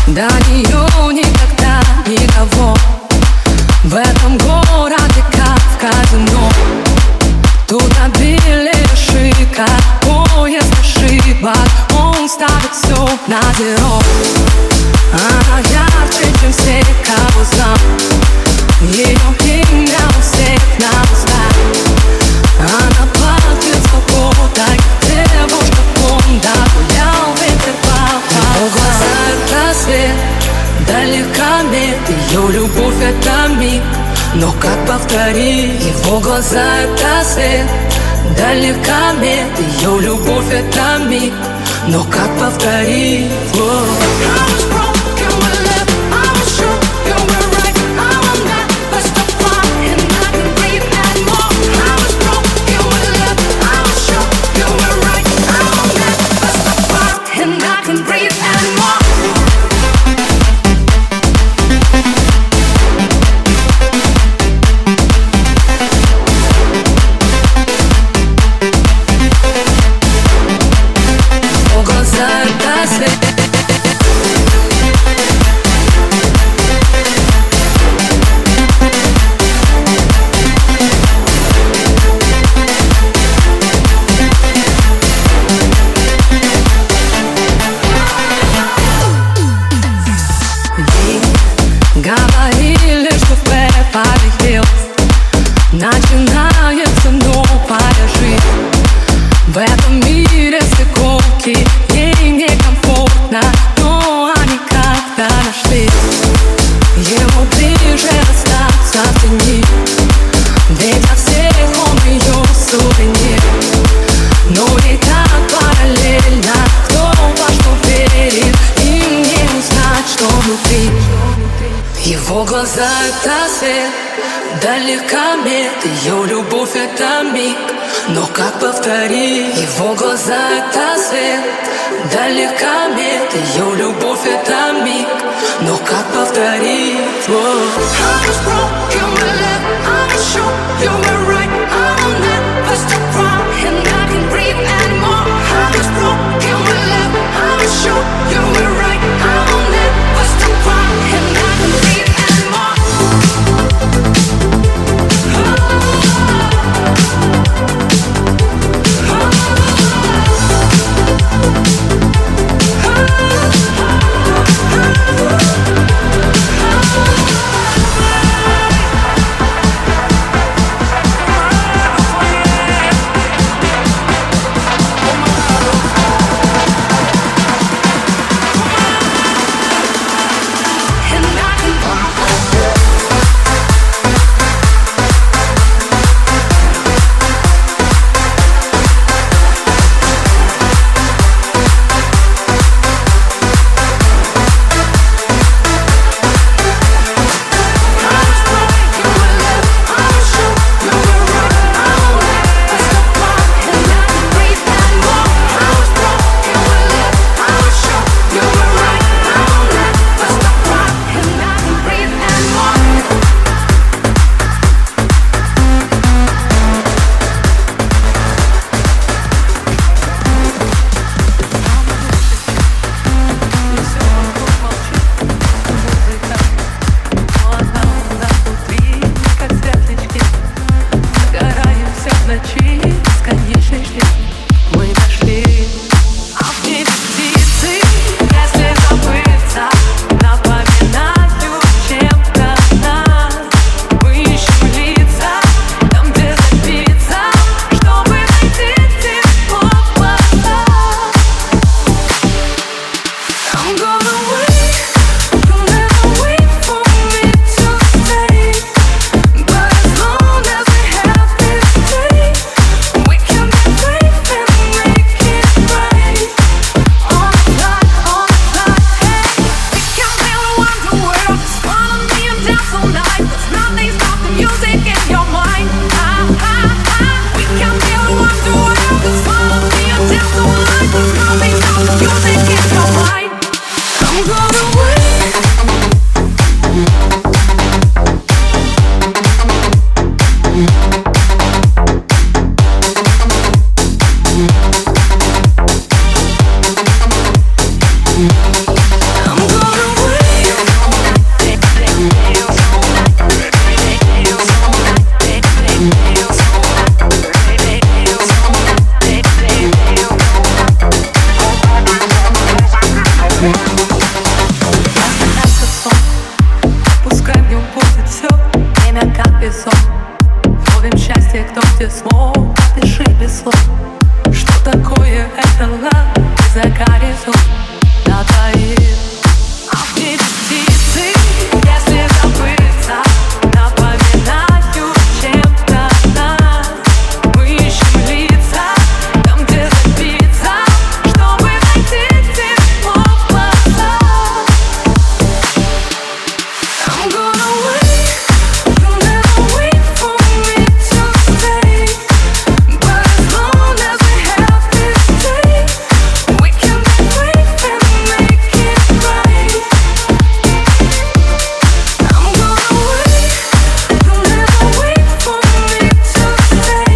До нее никогда никого в этом городе, как в казино. Тут обилие шика, поезд ошибок, он ставит все на зеро. Она ярче, чем все, кого знал. Ее имя у всех на устах. Она пахнет свободой, девушка фонда, гулял ветер папа. Его глаза — это свет, далеко мед. Ее любовь — это миг, но как повторить? Его глаза — это свет, далеко мед. Ее любовь — это миг, но как повторить? Говорили, что в Беверли Хиллз начинается новая жизнь. В этом мире стыковки, ей некомфортно, но они как-то нашлись. Ему ближе остаться в тени, ведь для всех он ее сувенир. Но ей так параллельно, кто во что верит, им не узнать, что внутри. Его глаза — это свет, далеко мед. Ее любовь — это миг, но как повторить? Его глаза — это свет, далеко мед. Ее любовь — это миг, но как повторить? Mm-hmm. Пускай мне будет все, время как песок. Ловим счастье, кто где смог. Пиши без слов, что такое это лав. И за горизонт натаит. А в небе птицы, если забыться, напоминаю чем-то нас. Мы ищем лица, там где забиться, чтобы найти тепло в глазах. I'm gonna wait, you'll never wait for me to stay. But as long as we have this day, we can be brave and make it right. I'm gonna wait, you'll never wait for me to stay.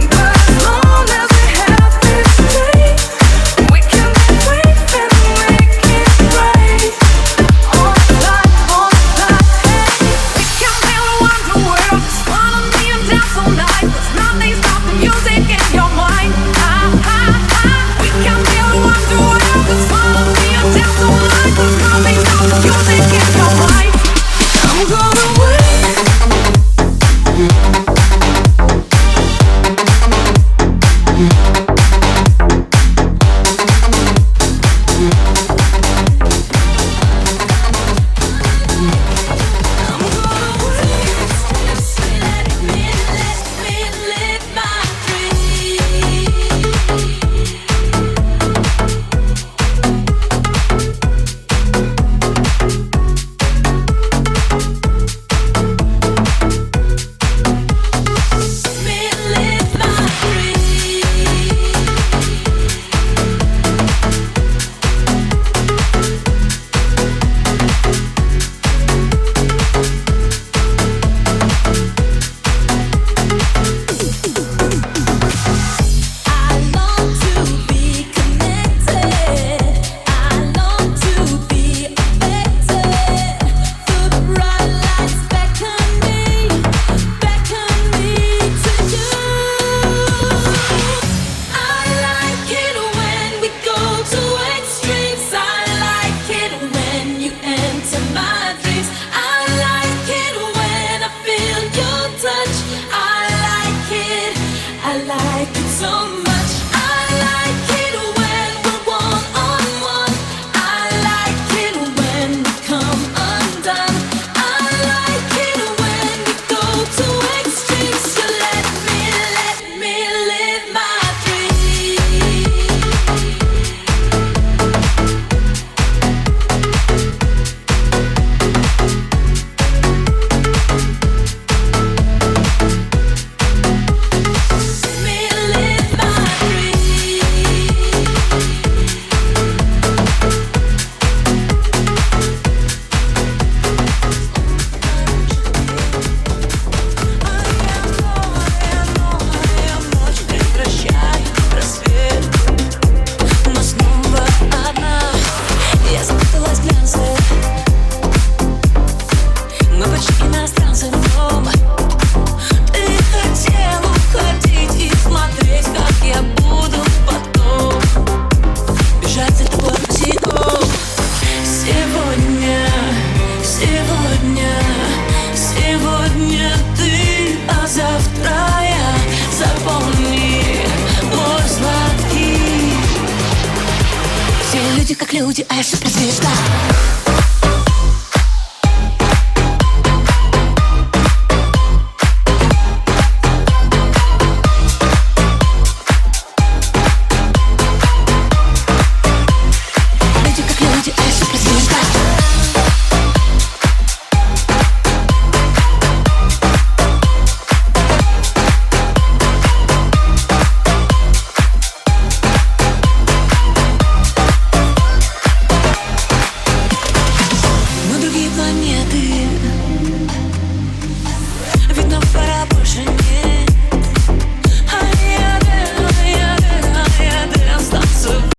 But as long as we have this day, we can be brave and make it right. On fly, hey. We can build a wonder world. Follow me and dance all night. There's nothing stopping music in your mind. We can build a wonder world. Just follow me and dance all night. There's nothing stopping music in your mind. I'm gonna wait. Люди как люди, а я суперзвезда.